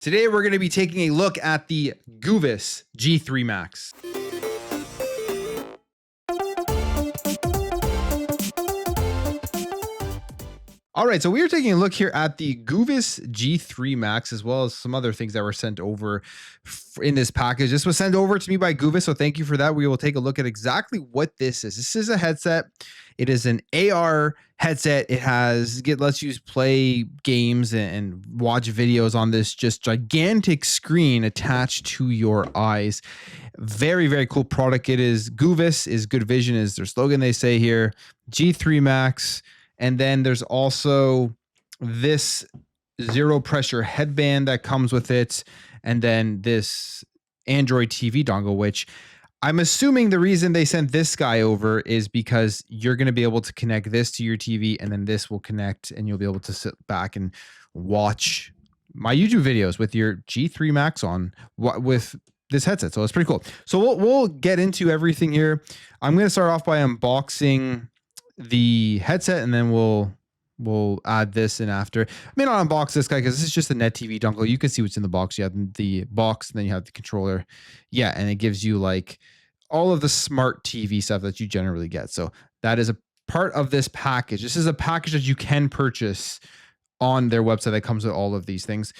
Today we're going to be taking a look at the Goovis G3 Max. All right, so we are taking a look here at the Goovis G3 Max, as well as some other things that were sent over in this package. This was sent over to me by Goovis, so thank you for that. We will take a look at exactly what this is. This is a headset. It is an AR headset. It lets you play games and watch videos on this just gigantic screen attached to your eyes. Very, very cool product. It is Goovis is good vision is their slogan they say here. G3 Max. And then there's also this zero pressure headband that comes with it. And then this Android TV dongle, which I'm assuming the reason they sent this guy over is because you're going to be able to connect this to your TV and then this will connect and you'll be able to sit back and watch my YouTube videos with your G3 Max on with this headset. So it's pretty cool. So we'll get into everything here. I'm going to start off by unboxing the headset and then we'll add this in after. I may not unbox this guy because this is just a net TV dongle. You can see what's in the box. You have the box and then you have the controller. Yeah, and it gives you like all of the smart TV stuff that you generally get. So that is a part of this package. This is a package that you can purchase on their website that comes with all of these things.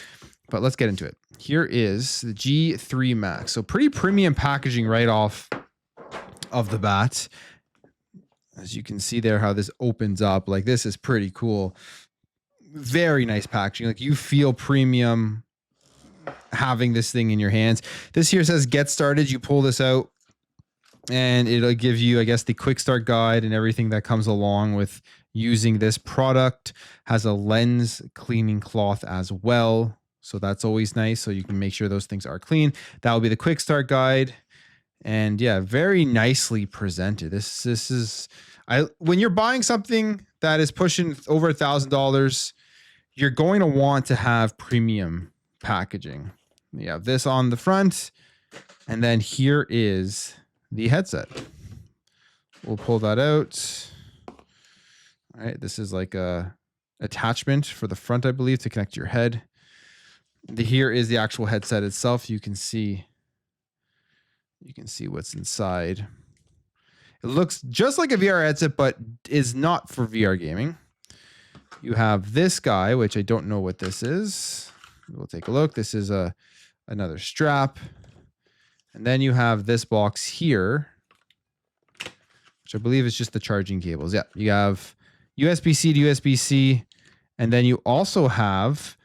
But let's get into it. Here is the G3 Max. So pretty premium packaging right off of the bat. As you can see there, how this opens up, like this is pretty cool. Very nice packaging. Like you feel premium having this thing in your hands. This here says get started. You pull this out and it'll give you, I guess, the quick start guide and everything that comes along with using this product. Has a lens cleaning cloth as well. So that's always nice. So you can make sure those things are clean. That will be the quick start guide. And yeah, very nicely presented. This is when you're buying something that is pushing over $1,000, you're going to want to have premium packaging. You have this on the front, and then here is the headset. We'll pull that out. All right, this is like a attachment for the front, I believe, to connect your head. Here is the actual headset itself. You can see what's inside. It looks just like a VR headset, but is not for VR gaming. You have this guy, which I don't know what this is. We'll take a look. This is another strap. And then you have this box here, which I believe is just the charging cables. Yeah, you have USB-C to USB-C. And then you also have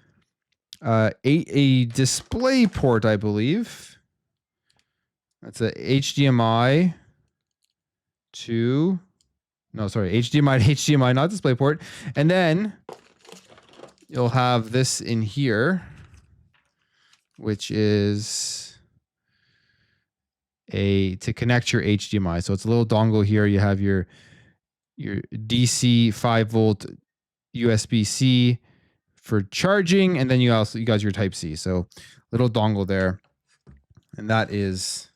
a display port, I believe. That's a HDMI to, no, sorry, HDMI to HDMI, not DisplayPort. And then you'll have this in here, which is to connect your HDMI. So it's a little dongle here. You have your DC 5-volt USB-C for charging, and then you got your Type-C. So little dongle there, and that is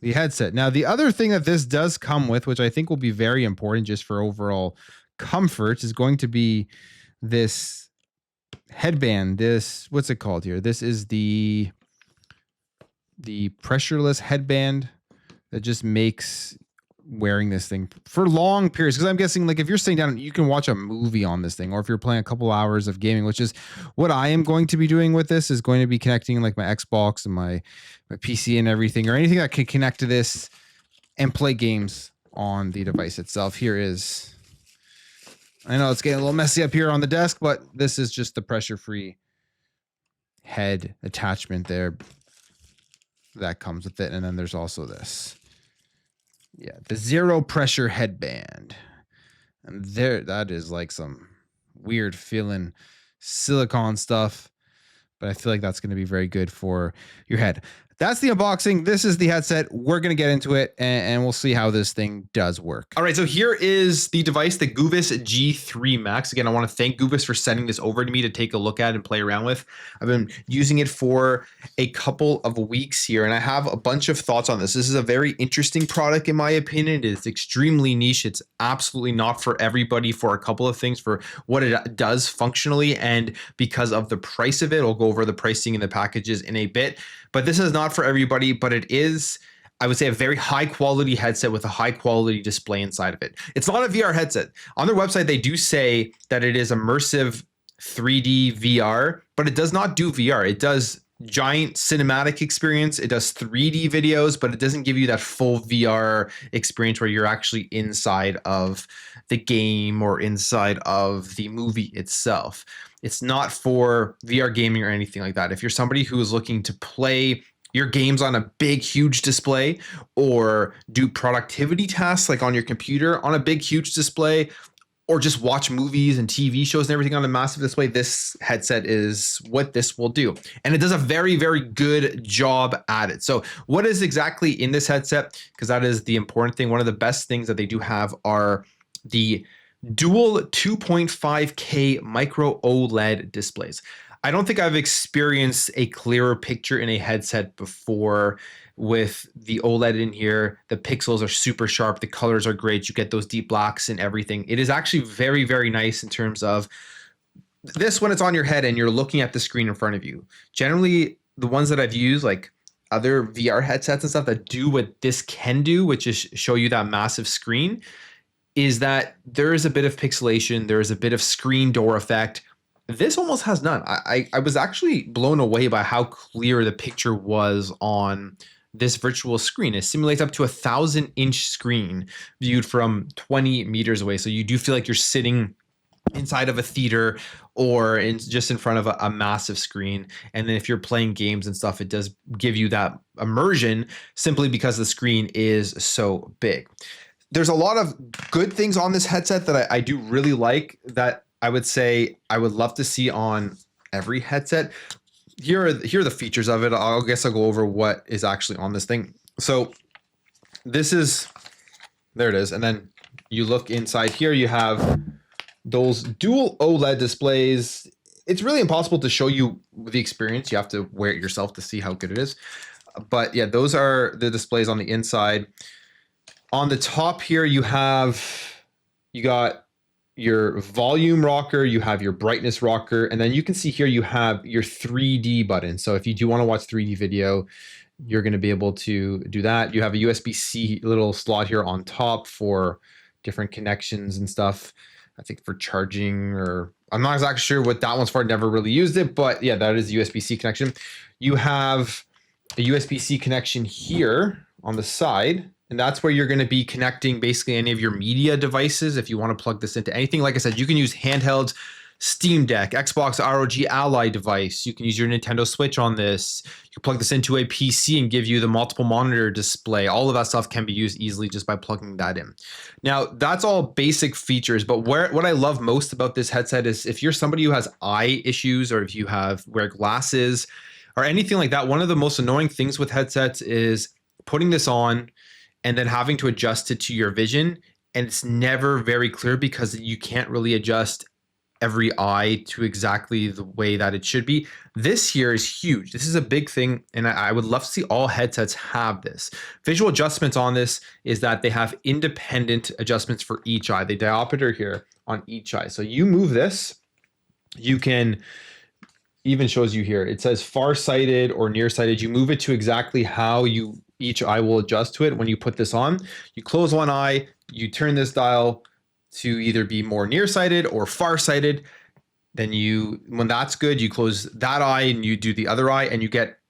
the headset. Now, the other thing that this does come with, which I think will be very important just for overall comfort, is going to be this headband. What's it called here? This is the pressureless headband that just makes wearing this thing for long periods, because I'm guessing like if you're sitting down, you can watch a movie on this thing, or if you're playing a couple hours of gaming, which is what I am going to be doing with this, is going to be connecting like my Xbox and my PC and everything, or anything that can connect to this and play games on the device itself. Here is, I know it's getting a little messy up here on the desk, but this is just the pressure-free head attachment there that comes with it. And then there's also this. Yeah, the zero pressure headband. And that is like some weird feeling silicone stuff, but I feel like that's going to be very good for your head. that's the unboxing. This is the headset. We're going to get into it and we'll see how this thing does work. All right, so here is the device, the Goovis G3 Max. Again, I want to thank Goovis for sending this over to me to take a look at and play around with. I've been using it for a couple of weeks here, and I have a bunch of thoughts on this. This is a very interesting product, in my opinion. It is extremely niche. It's absolutely not for everybody for a couple of things, for what it does functionally, and because of the price of it. I'll go over the pricing and the packages in a bit. But this is not for everybody, but it is, I would say, a very high quality headset with a high quality display inside of it. It's not a VR headset. On their website, they do say that it is immersive 3D VR, but it does not do VR. It does giant cinematic experience. It does 3D videos, but it doesn't give you that full VR experience where you're actually inside of the game or inside of the movie itself. It's not for VR gaming or anything like that. If you're somebody who is looking to play your games on a big, huge display, or do productivity tasks like on your computer on a big, huge display, or just watch movies and TV shows and everything on a massive display, this headset is what this will do. And it does a very, very good job at it. So what is exactly in this headset? Because that is the important thing. One of the best things that they do have are the dual 2.5K micro OLED displays. I don't think I've experienced a clearer picture in a headset before with the OLED in here. The pixels are super sharp. The colors are great. You get those deep blacks and everything. It is actually very, very nice in terms of this when it's on your head and you're looking at the screen in front of you. Generally, the ones that I've used, like other VR headsets and stuff that do what this can do, which is show you that massive screen, is that there is a bit of pixelation. There is a bit of screen door effect. This almost has none. I was actually blown away by how clear the picture was on this virtual screen. It simulates up to 1,000-inch screen viewed from 20 meters away. So you do feel like you're sitting inside of a theater or just in front of a massive screen. And then if you're playing games and stuff, it does give you that immersion simply because the screen is so big. There's a lot of good things on this headset that I do really like, that I would say I would love to see on every headset. Here are the features of it. I guess I'll go over what is actually on this thing. So this is, there it is. And then you look inside here, you have those dual OLED displays. It's really impossible to show you the experience. You have to wear it yourself to see how good it is. But yeah, those are the displays on the inside. On the top here, you got your volume rocker, you have your brightness rocker, and then you can see here you have your 3D button. So if you do want to watch 3D video, you're going to be able to do that. You have a USB-C little slot here on top for different connections and stuff. I think for charging, or I'm not exactly sure what that one's for. I never really used it, but yeah, that is a USB-C connection. You have a USB-C connection here on the side. And that's where you're going to be connecting basically any of your media devices. If you want to plug this into anything, like I said, you can use handhelds, Steam Deck, Xbox ROG Ally device. You can use your Nintendo Switch on this. You can plug this into a PC and give you the multiple monitor display. All of that stuff can be used easily just by plugging that in. Now, that's all basic features, but what I love most about this headset is if you're somebody who has eye issues, or if you wear glasses or anything like that, one of the most annoying things with headsets is putting this on and then having to adjust it to your vision. And it's never very clear because you can't really adjust every eye to exactly the way that it should be. This here is huge. This is a big thing. And I would love to see all headsets have this. Visual adjustments on this is that they have independent adjustments for each eye. The diopter here on each eye. So you move this, you can, even shows you here, it says farsighted or nearsighted. You move it to exactly how each eye will adjust to it. When you put this on, you close one eye, you turn this dial to either be more nearsighted or farsighted. Then when that's good, you close that eye and you do the other eye, and you get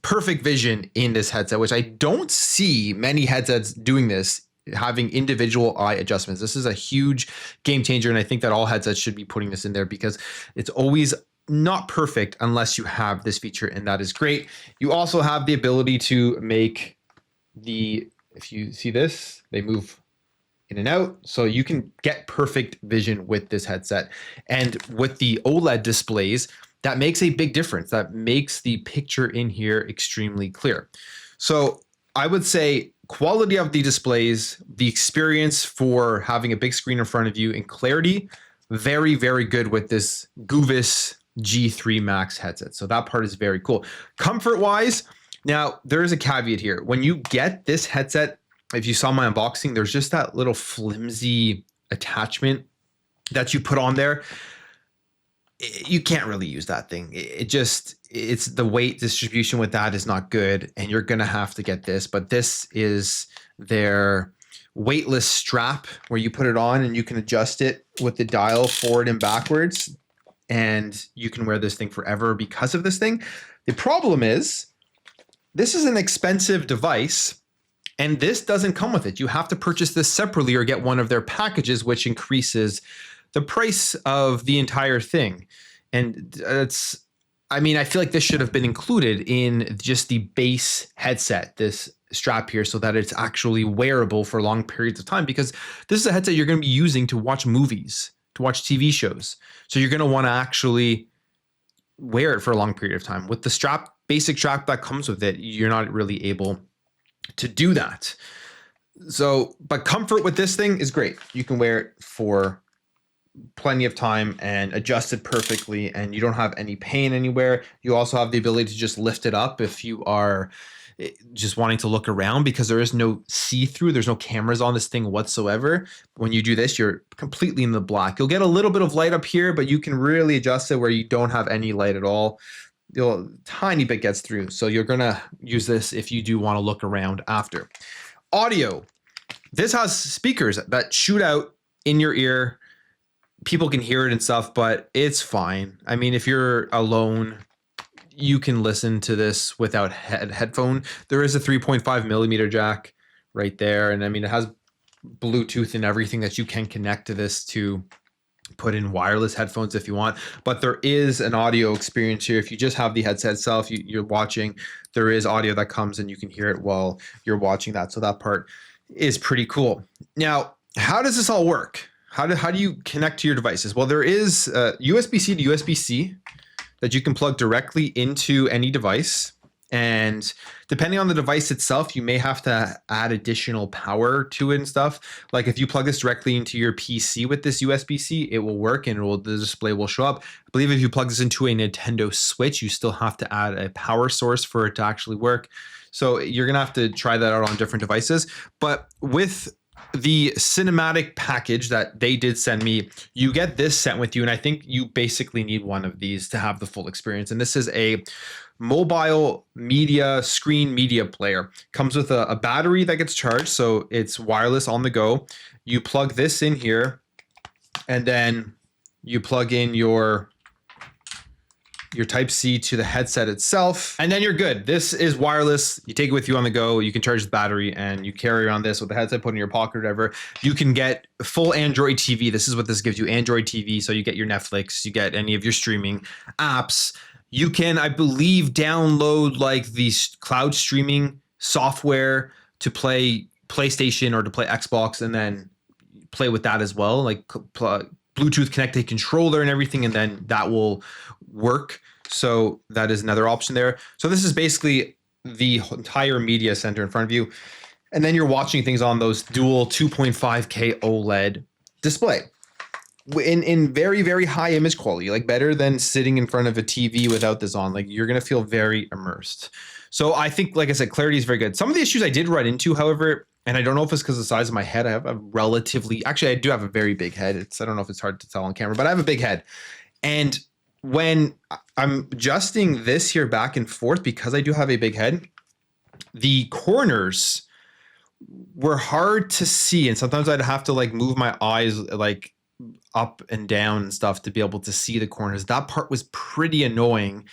perfect vision in this headset, which I don't see many headsets doing this, having individual eye adjustments. This is a huge game changer. And I think that all headsets should be putting this in there because it's always not perfect unless you have this feature, and that is great. You also have the ability to make if you see this, they move in and out. So you can get perfect vision with this headset. And with the OLED displays, that makes a big difference. That makes the picture in here extremely clear. So I would say quality of the displays, the experience for having a big screen in front of you, and clarity, very, very good with this Goovis G3 Max headset. So that part is very cool. Comfort wise, now there is a caveat here. When you get this headset, if you saw my unboxing, there's just that little flimsy attachment that you put on there. You can't really use that thing. It's the weight distribution with that is not good, and you're gonna have to get this. But this is their weightless strap where you put it on and you can adjust it with the dial forward and backwards, and you can wear this thing forever because of this thing. The problem is this is an expensive device, and this doesn't come with it. You have to purchase this separately or get one of their packages, which increases the price of the entire thing. And I feel like this should have been included in just the base headset, this strap here, so that it's actually wearable for long periods of time, because this is a headset you're going to be using to watch movies, to watch TV shows. So you're going to want to actually wear it for a long period of time. With the basic strap that comes with it, you're not really able to do that. So, but comfort with this thing is great. You can wear it for plenty of time and adjust it perfectly, and you don't have any pain anywhere. You also have the ability to just lift it up if you are just wanting to look around, because there is no see-through. There's no cameras on this thing whatsoever. When you do this, you're completely in the black. You'll get a little bit of light up here, but you can really adjust it where you don't have any light at all. Tiny bit gets through. So you're going to use this if you do want to look around after. Audio. This has speakers that shoot out in your ear. People can hear it and stuff, but it's fine. I mean, if you're alone, you can listen to this without headphone. There is a 3.5 millimeter jack right there. And I mean, it has Bluetooth and everything that you can connect to this to put in wireless headphones if you want. But there is an audio experience here. If you just have the headset itself, you're watching, there is audio that comes and you can hear it while you're watching that. So that part is pretty cool. Now, how does this all work? How do you connect to your devices? Well, there is USB-C to USB-C that you can plug directly into any device. And depending on the device itself, you may have to add additional power to it and stuff. Like if you plug this directly into your PC with this USB-C, it will work and the display will show up. I believe if you plug this into a Nintendo Switch, you still have to add a power source for it to actually work. So you're going to have to try that out on different devices. But with the cinematic package that they did send me, you get this sent with you, and I think you basically need one of these to have the full experience. And this is a mobile screen media player. Comes with a battery that gets charged, so it's wireless on the go. You plug this in here, and then you plug in your Type-C to the headset itself, and then you're good. This is wireless. You take it with you on the go. You can charge the battery and you carry around this with the headset, put in your pocket or whatever. You can get full Android TV. This is what this gives you, Android TV. So you get your Netflix, you get any of your streaming apps. You can, I believe, download like the cloud streaming software to play PlayStation or to play Xbox, and then play with that as well, like Bluetooth connected controller and everything, and then that will work. So that is another option there. So this is basically the entire media center in front of you. And then you're watching things on those dual 2.5K OLED display in very, very high image quality, like better than sitting in front of a TV without this on. Like you're going to feel very immersed. So I think, like I said, clarity is very good. Some of the issues I did run into, however, and I don't know if it's because of the size of my head. I have I do have a very big head. I don't know if it's hard to tell on camera, but I have a big head. And when I'm adjusting this here back and forth, because I do have a big head, the corners were hard to see. And sometimes I'd have to like move my eyes like up and down and stuff to be able to see the corners. That part was pretty annoying,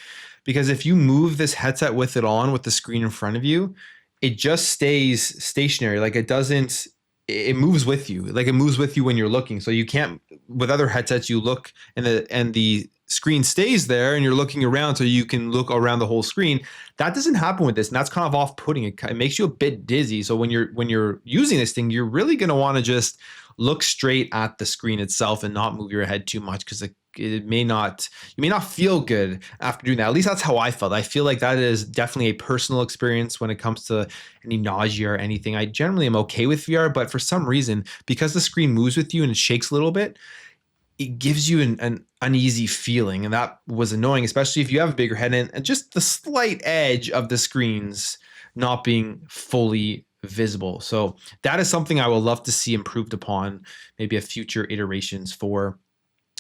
because if you move this headset with it on with the screen in front of you, it just stays stationary. Like it moves with you. Like it moves with you when you're looking. So you can't, with other headsets, you look and the screen stays there and you're looking around so you can look around the whole screen. That doesn't happen with this. And that's kind of off-putting. It makes you a bit dizzy. So when you're using this thing, you're really going to want to just look straight at the screen itself and not move your head too much, because it may not, you may not feel good after doing that. At least that's how I felt. I feel like that is definitely a personal experience when it comes to any nausea or anything. I generally am okay with VR, but for some reason, because the screen moves with you and it shakes a little bit, it gives you an uneasy feeling. And that was annoying, especially if you have a bigger head and just the slight edge of the screens not being fully visible. So that is something I would love to see improved upon, maybe a future iterations for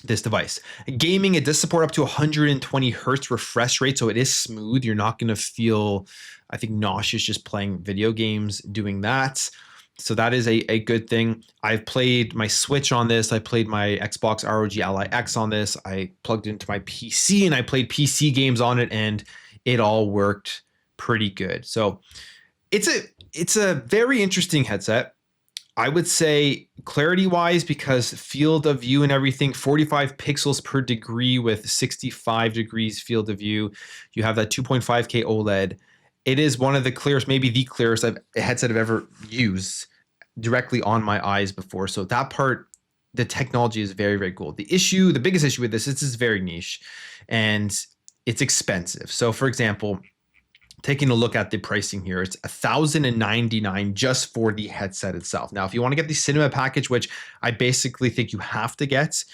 this device. Gaming, it does support up to 120 hertz refresh rate, so it is smooth. You're not going to feel, I think, nauseous just playing video games doing that. So that is a good thing. I've played my Switch on this. I played my Xbox ROG Ally X on this. I plugged it into my PC and I played PC games on it, and it all worked pretty good. So it's a very interesting headset. I would say clarity wise, because field of view and everything, 45 pixels per degree with 65 degrees field of view. You have that 2.5K OLED. It is one of the clearest, maybe the clearest headset I've ever used directly on my eyes before. So that part, the technology is very, very cool. The biggest issue with this is it's very niche and it's expensive. So for example, taking a look at the pricing here, it's $1,099 just for the headset itself. Now, if you want to get the cinema package, which I basically think you have to get,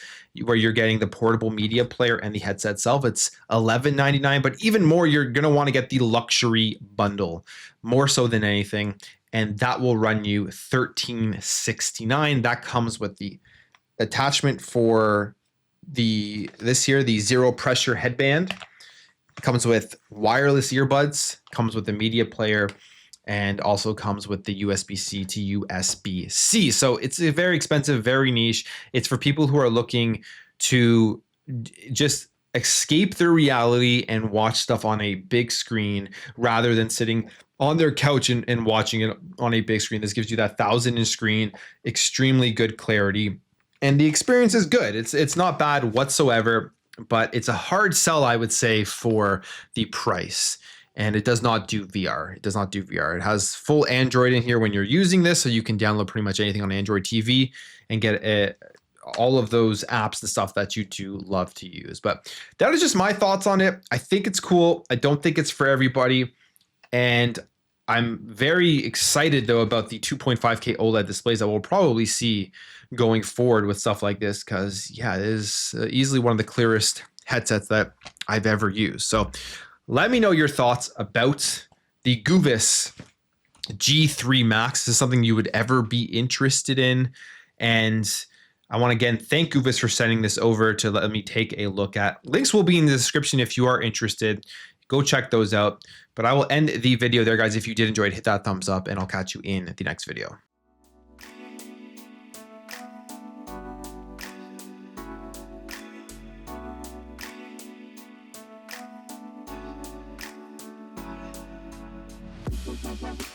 where you're getting the portable media player and the headset itself, it's $11.99. But even more, you're going to want to get the luxury bundle, more so than anything. And that will run you $13.69. That comes with the attachment for the zero pressure headband. Comes with wireless earbuds, comes with the media player, and also comes with the USB-C to USB-C. So it's a very expensive, very niche. It's for people who are looking to just escape their reality and watch stuff on a big screen rather than sitting on their couch and watching it on a big screen. This gives you that 1,000-inch screen, extremely good clarity, and the experience is good. It's not bad whatsoever. But it's a hard sell, I would say, for the price. And it does not do VR. It does not do VR. It has full Android in here when you're using this, so you can download pretty much anything on Android TV and get all of those apps and stuff that you do love to use. But that is just my thoughts on it. I think it's cool. I don't think it's for everybody. And I'm very excited, though, about the 2.5K OLED displays that we'll probably see going forward with stuff like this, because, yeah, it is easily one of the clearest headsets that I've ever used. So let me know your thoughts about the Goovis G3 Max. Is this something you would ever be interested in? And I want to again thank Goovis for sending this over to let me take a look at. Links will be in the description if you are interested. Go check those out. But I will end the video there, guys. If you did enjoy it, hit that thumbs up, and I'll catch you in the next video. Bye.